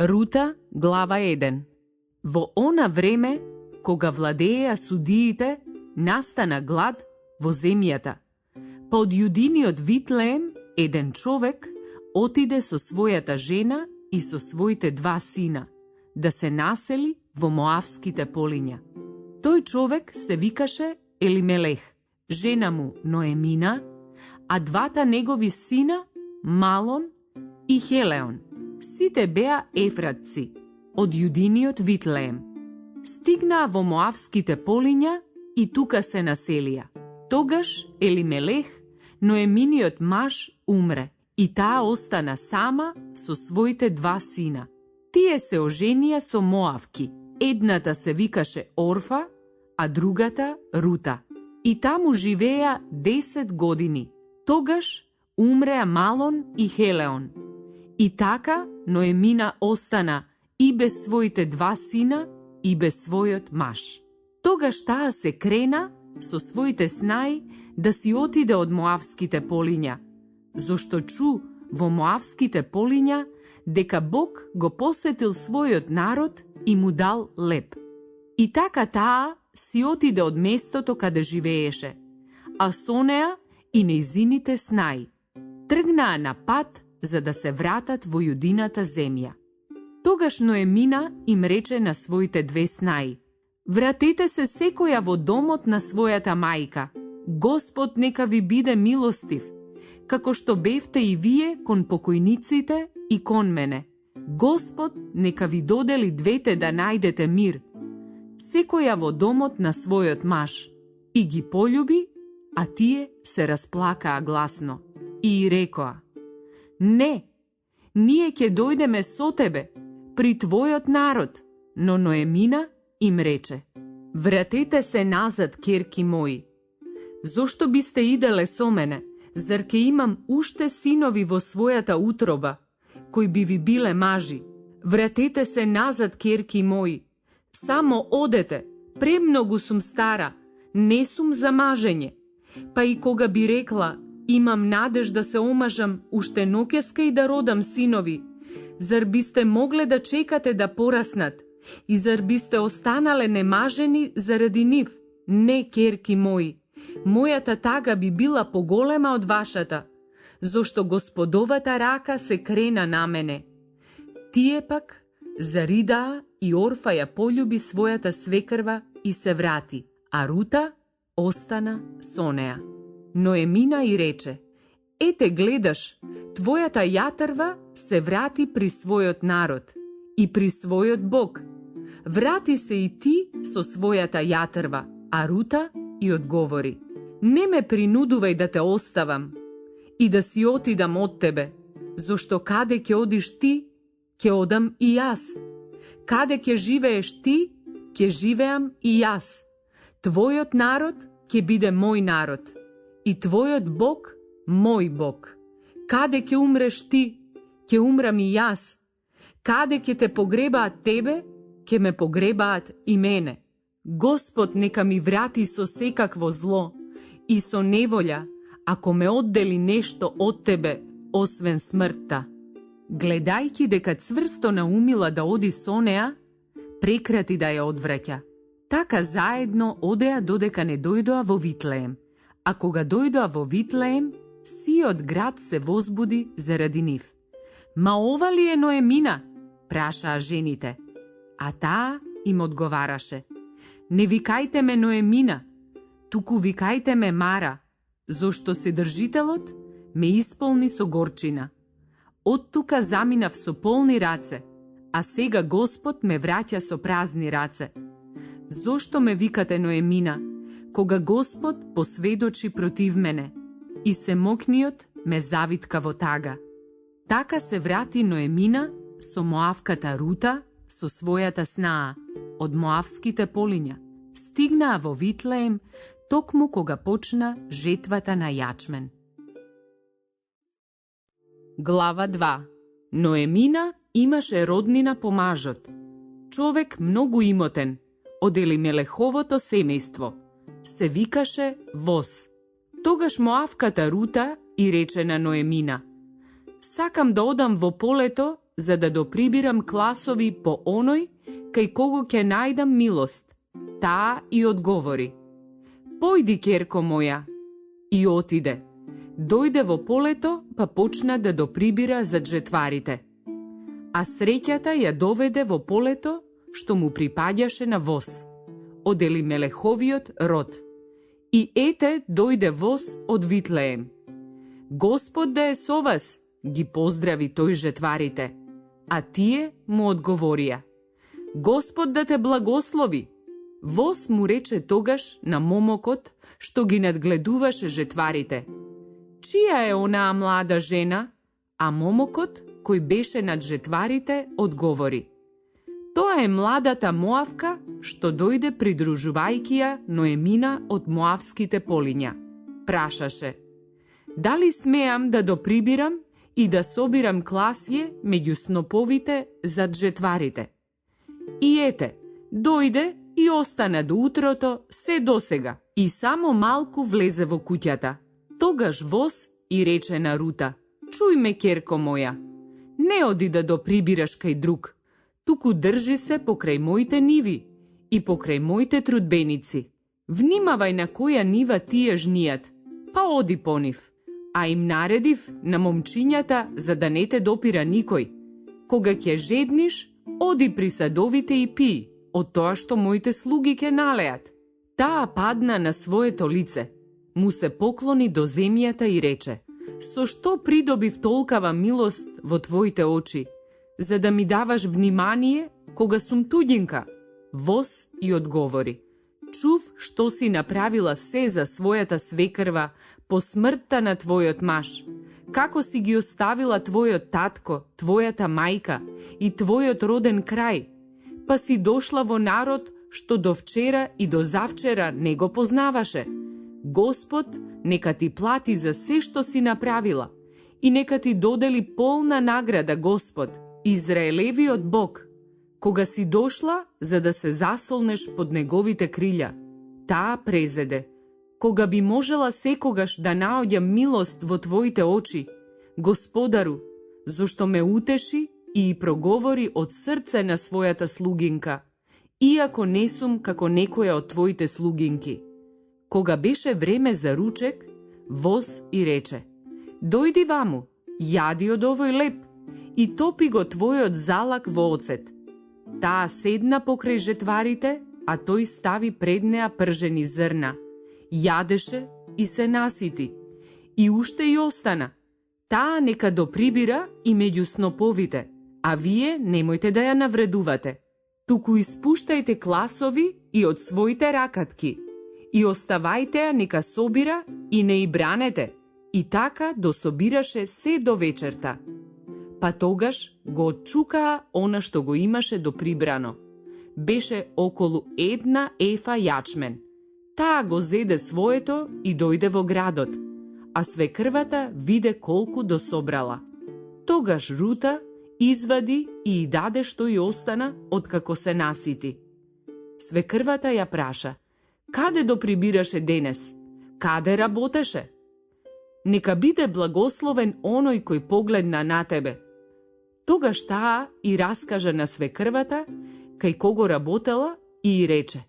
Рута, глава 1. Во она време, кога владееа судиите, настана глад во земјата. Па од јудиниот Витлеем, еден човек отиде со својата жена и со своите 2 сина, да се насели во Моавските полиња. Тој човек се викаше Елимелех, жена му Ноемина, а 2 негови сина, Малон и Хелеон. Сите беа ефратци, од јудиниот Витлеем. Стигнаа во Моавските полиња и тука се населија. Тогаш Елимелех, Ноеминиот маж, умре и таа остана сама со своите 2 сина. Тие се оженија со Моавки. Едната се викаше Орфа, а другата Рута. И таму живееа 10 години. Тогаш умреа Малон и Хелеон. И така Ноемина остана и без своите 2 сина и без својот маж. Тогаш таа се крена со своите снаи да си отиде од Моавските полиња, зашто чу во Моавските полиња дека Бог го посетил својот народ и му дал леп. И така таа си отиде од местото каде живееше, а со неа и нејзините снаи. Тргнаа на пат за да се вратат во јудината земја. Тогаш Ноемина им рече на своите 2 снаи: вратете се секоја во домот на својата мајка. Господ нека ви биде милостив, како што бевте и вие кон покојниците и кон мене. Господ нека ви додели двете да најдете мир. Секоја во домот на својот маж. И ги полюби, а тие се расплакаа гласно. И рекоа: не, ние ќе дојдеме со тебе, при твојот народ. Но Ноемина им рече: вратете се назад, ќерки мои. Зошто бисте иделе со мене? Зар ке имам уште синови во својата утроба, кои би ви биле мажи? Вратете се назад, ќерки мои. Само одете, премногу сум стара, не сум за мажење. Па и кога би рекла: имам надеж да се омажам, уште ноќеска и да родам синови, зар бисте могле да чекате да пораснат? И зар бисте останале немажени заради нив? Не, ќерки мои, мојата тага би била поголема од вашата, зашто Господовата рака се крена на мене. Тие пак заридаа и Орфа ја полюби својата свекрва и се врати, а Рута остана со неа. Ноемина и рече: ете гледаш, твојата јатрва се врати при својот народ и при својот Бог. Врати се и ти со својата јатрва. А Рута и одговори: не ме принудувај да те оставам и да си отидам од тебе, зашто каде ќе одиш ти, ќе одам и јас. Каде ќе живееш ти, ќе живеам и јас. Твојот народ ќе биде мој народ и твојот Бог мој Бог. Каде ќе умреш ти, ќе умрам и јас. Каде ќе те погребаат тебе, ќе ме погребаат и мене. Господ нека ми врати со секакво зло и со неволја, ако ме оддели нешто од тебе, освен смртта. Гледајќи дека цврсто наумила да оди со неа, прекрати да ја одвраќа. Така заедно одеа додека не дојдоа во Витлеем. А кога дојдоа во Витлеем, сиот град се возбуди заради нив. Ма ова ли е Ноемина? Прашаа жените. А таа им одговараше: не викајте ме Ноемина, туку викајте ме Мара, зашто Содржителот ме исполни со горчина. Од тука заминав со полни раце, а сега Господ ме враќа со празни раце. Зошто ме викате Ноемина, кога Господ посведочи против мене и семокниот ме завитка во тага? Така се врати Ноемина со Моавката Рута со својата снаа од Моавските полиња. Стигнаа во Витлеем токму кога почна жетвата на јачмен. Глава 2. Ноемина имаше роднина по мажот, човек многу имотен, од Елимелеховото семејство. Се викаше Воз. Тогаш Моавката Рута и рече на Ноемина: сакам да одам во полето за да доприбирам класови по оној кај кого ќе најдам милост. Таа и одговори: Појди, ќерко моја. И отиде. Дојде во полето, па почна да доприбира зад жетварите. А среќата ја доведе во полето, што му припаѓаше на воз, од Елимелеховиот род. И ете, дојде воз од Витлеем. Господ да е со вас, ги поздрави тој жетварите, а тие му одговорија: Господ да те благослови. Воз му рече тогаш на момокот што ги надгледуваше жетварите: Чија е онаа млада жена? А момокот, кој беше над жетварите, одговори: Тоа е младата Моавка што дојде придружувајќи ја Ноемина од Моавските полиња. Прашаше: Дали смеам да доприбирам и да собирам класје меѓу сноповите зад жетварите? И ете, дојде и остана до утрото се досега и само малку влезе во куќата. Тогаш воз и рече на Рута: Чуј ме, ќерко моја, не оди да доприбираш кај друг, туку држи се покрај моите ниви и покрај моите трудбеници. Внимавај на која нива тие жнијат, па оди по нив. А им наредив на момчињата за да не те допира никој. Кога ќе жедниш, оди при садовите и пи од тоа што моите слуги ќе налеат. Таа падна на своето лице, му се поклони до земјата и рече: Со што придобив толкава милост во твоите очи, за да ми даваш внимание кога сум туѓинка? Воз и одговори: Чув што си направила се за својата свекрва по смртта на твојот маж, како си ги оставила твојот татко, твојата мајка и твојот роден крај, па си дошла во народ што до вчера и до завчера не го познаваше. Господ нека ти плати за се што си направила и нека ти додели полна награда, Господ, Израелевиот Бог, кога си дошла за да се засолнеш под неговите крилја. Таа презеде: Кога би можела секогаш да наоѓам милост во твоите очи, Господару, зошто ме утеши и проговори од срце на својата слугинка, иако не сум како некоја од твоите слугинки. Кога беше време за ручек, воз и рече: Дојди ваму, јади од овој леп и топи го твојот залак во оцет. Таа седна покрај жетварите, а тој стави пред неа пржени зрна. Јадеше и се насити. И уште и остана. Таа нека доприбира и меѓу сноповите, а вие немојте да ја навредувате. Туку испуштајте класови и од своите ракатки и оставајте ја нека собира и не и бранете. И така дособираше се до вечерта. Па тогаш го отчукаа она што го имаше доприбрано. Беше околу 1 ефа јачмен. Таа го зеде своето и дојде во градот, а свекрвата виде колку дособрала. Тогаш Рута извади и даде што и остана откако се насити. Свекрвата ја праша: Каде доприбираше денес? Каде работеше? Нека биде благословен оној кој погледна на тебе. Тогаш таа и раскажа на свекрвата кај кого работела и рече: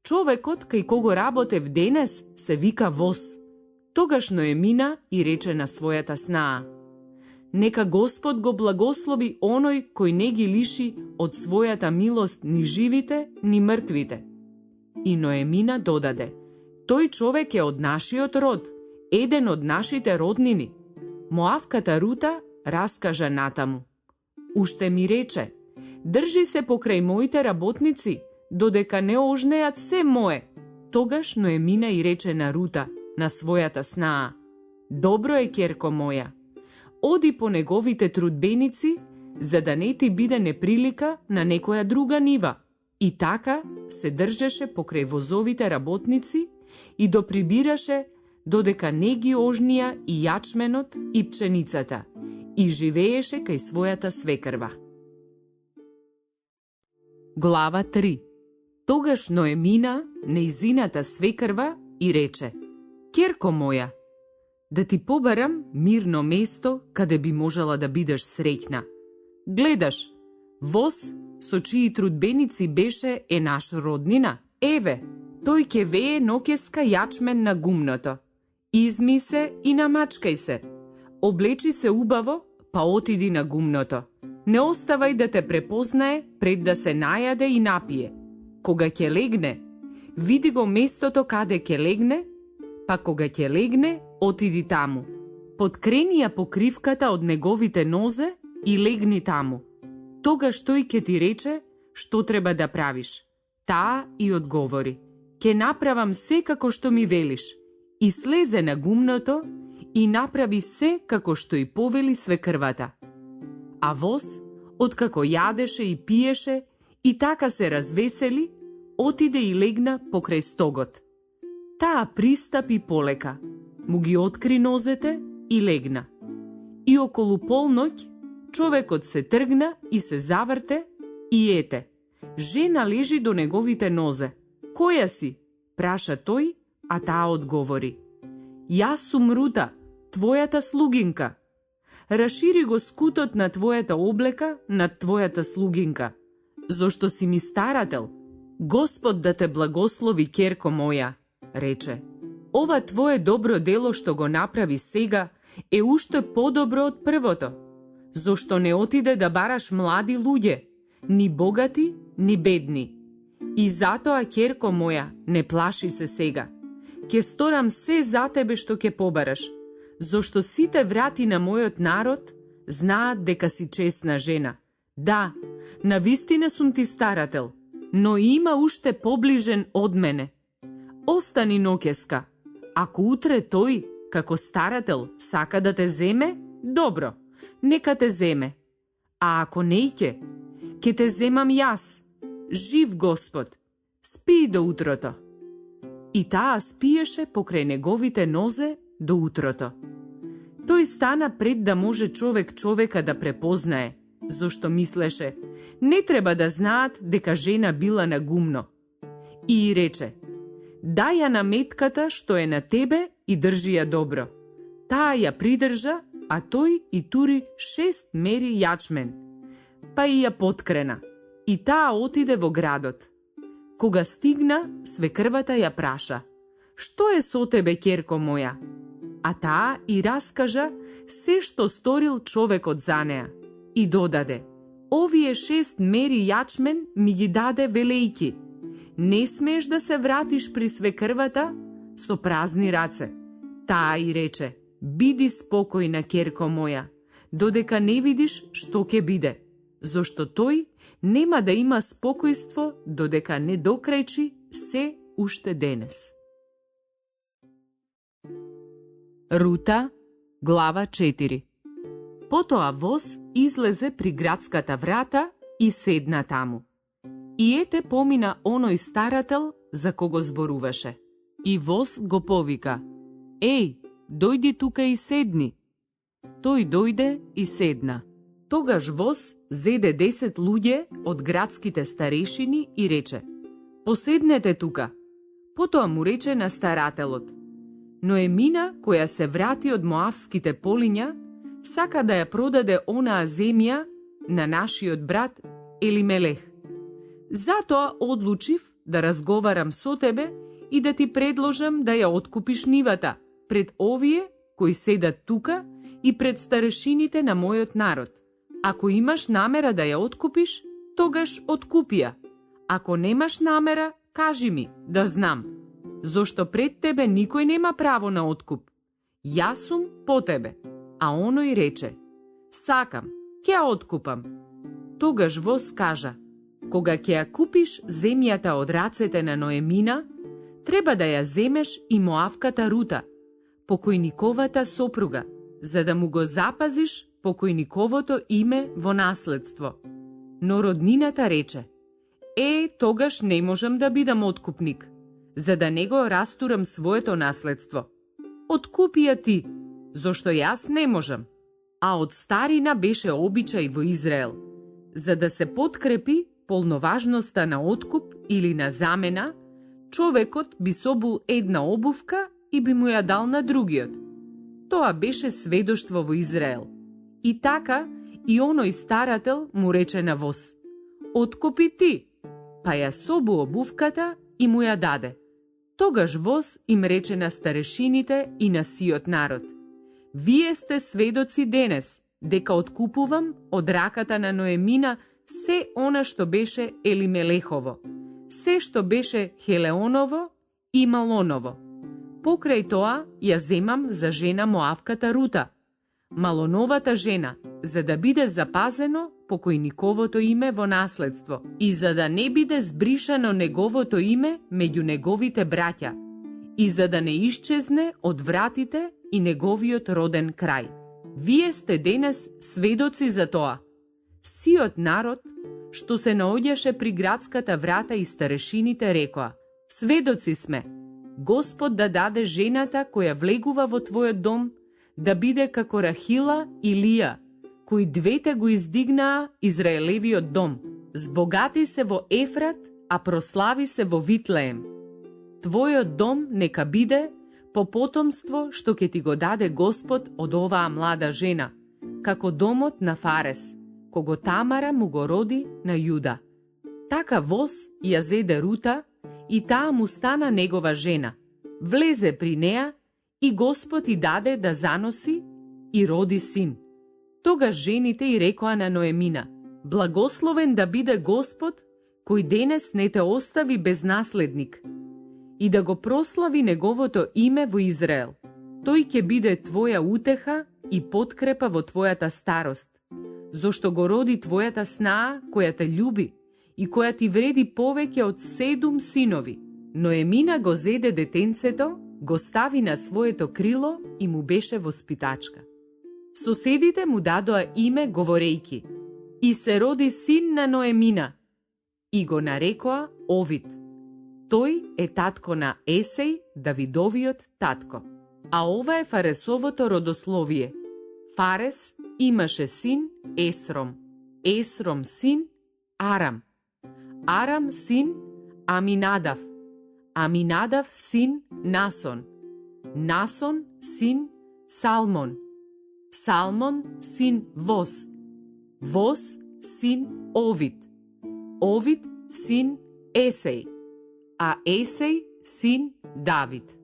Човекот кај кого работев денес се вика Воз. Тогаш Ноемина и рече на својата снаа: Нека Господ го благослови оној кој не ги лиши од својата милост ни живите, ни мртвите. И Ноемина додаде: Тој човек е од нашиот род, еден од нашите роднини. Моавката Рута раскажа натаму: Уште ми рече: Држи се покрај моите работници, додека не ожнеат се мое. Тогаш Ноемина и рече на Рута, на својата снаа: Добро е, ќерко моја, оди по неговите трудбеници, за да не ти биде неприлика на некоја друга нива. И така се држеше покрај возовите работници и доприбираше додека не ги ожнија и јачменот и пченицата, и живееше кај својата свекрва. Глава 3. Тогаш Ноемина, нејзината свекрва, и рече: Ќерко моја, да ти побарам мирно место каде би можела да бидеш среќна. Гледаш, воз со чии трудбеници беше е наш роднина. Еве, тој ќе вее ноќеска јачмен на гумното. Изми се и намачкај се. Облечи се убаво, па отиди на гумното. Не оставај да те препознае пред да се најаде и напие. Кога ќе легне, види го местото каде ќе легне, па кога ќе легне, отиди таму. Подкрени ја покривката од неговите нозе и легни таму. Тогаш тој ќе ти рече што треба да правиш. Таа и одговори: ќе направам се како што ми велиш. И слезе на гумното и направи се како што и повели свекрвата. А воз, откако јадеше и пиеше и така се развесели, отиде и легна покрај стогот. Таа пристапи полека, му ги откри нозете и легна. И околу полноќ човекот се тргна и се заврте и ете. Жена лежи до неговите нозе. Која си? Праша тој, а таа одговори: Јас сум Рута, твојата слугинка. Рашири го скутот на твојата облека над твојата слугинка. Зошто си ми старател? Господ да те благослови, ќерко моја, рече. Ова твое добро дело што го направи сега е уште подобро од првото. Зошто не отиде да бараш млади луѓе, ни богати, ни бедни. И затоа, ќерко моја, не плаши се сега. Ке сторам се за тебе што ќе побараш, зошто сите врати на мојот народ знаат дека си честна жена. Да, навистина сум ти старател, но има уште поближен од мене. Остани ноќеска. Ако утре тој, како старател, сака да те земе, добро, нека те земе. А ако неќе, ќе те земам јас. Жив Господ, спи до утрото. И таа спиеше покрај неговите нозе до утрото. Тој стана пред да може човек човека да препознае, зошто мислеше, не треба да знаат дека жена била на гумно. И рече: дај ја на метката што е на тебе и држи ја добро. Таа ја придржа, а тој и тури 6 мери јачмен. Па и ја поткрена. И таа отиде во градот. Кога стигна, свекрвата ја праша: што е со тебе, ќерко моја? А таа и раскажа се што сторил човекот за неа. И додаде: овие 6 мери јачмен ми ги даде велејки. Не смееш да се вратиш при свекрвата со празни раце. Таа и рече: биди спокојна, ќерко моја, додека не видиш што ќе биде. Зошто тој нема да има спокојство додека не докрајчи се уште денес. Рута, глава 4. Потоа воз излезе при градската врата и седна таму. И ете помина оној старател за кого зборуваше. И воз го повика: еј, дојди тука и седни. Тој дојде и седна. Тогаш воз зеде 10 луѓе од градските старешини и рече: поседнете тука. Потоа му рече на старателот: Ноемина, која се врати од моавските полиња, сака да ја продаде онаа земја на нашиот брат Елимелех. Затоа одлучив да разговарам со тебе и да ти предложам да ја откупиш нивата пред овие кои седат тука и пред старешините на мојот народ. Ако имаш намера да ја откупиш, тогаш откупи ја. Ако немаш намера, кажи ми, да знам. Зошто пред тебе никој нема право на откуп. Јас сум по тебе. А оној рече: сакам, ќе ја откупам. Тогаш воз кажа: кога ќе ја купиш земјата од рацете на Ноемина, треба да ја земеш и Моавката Рута, покојниковата сопруга, за да му го запазиш покојниковото име во наследство. Но роднината рече: тогаш не можам да бидам откупник, за да не го растурам своето наследство. Откупи ја ти, зошто јас не можам. А од старина беше обичај во Израел, за да се подкрепи полноважноста на откуп или на замена, човекот би собул една обувка и би му ја дал на другиот. Тоа беше сведоштво во Израел. И така, И оној старател му рече на воз: откупи ти, па ја собу обувката и му ја даде. Тогаш воз им рече на старешините и на сиот народ: вие сте сведоци денес, дека откупувам од раката на Ноемина се она што беше Елимелехово, се што беше Хелеоново и Малоново. Покрај тоа ја земам за жена Моавката Рута, Малоновата жена, за да биде запазено покојниковото име во наследство и за да не биде збришано неговото име меѓу неговите браќа и за да не исчезне од вратите и неговиот роден крај. Вие сте денес сведоци за тоа. Сиот народ, што се наоѓаше при градската врата и старешините рекоа: сведоци сме, Господ да даде жената која влегува во твојот дом да биде како Рахила и Лија, кои двете го издигнаа Израелевиот дом. Збогати се во Ефрат, а прослави се во Витлеем. Твојот дом нека биде по потомство што ќе ти го даде Господ од оваа млада жена, како домот на Фарес, кого Тамара му го роди на Јуда. Така воз ја зеде Рута и таа му стана негова жена. Влезе при неа и Господ и даде да заноси и роди син. Тогаш жените и рекоа на Ноемина: благословен да биде Господ, кој денес не те остави без наследник, и да го прослави неговото име во Израел. Тој ќе биде твоја утеха и подкрепа во твојата старост, зошто го роди твојата снаа која те љуби и која ти вреди повеќе од 7 синови. Ноемина го зеде детенцето, го стави на своето крило и му беше воспитачка. Соседите му дадоа име говорејки: и се роди син на Ноемина, и го нарекоа Овид. Тој е татко на Есеј, Давидовиот татко. А ова е Фаресовото родословие. Фарес имаше син Есром, Есром син Арам, Арам син Аминадав, Аминадав син Насон, Насон син Салмон, Салмон син Воз, Воз син Овид, Овид син Есеј, а Есеј син Давид.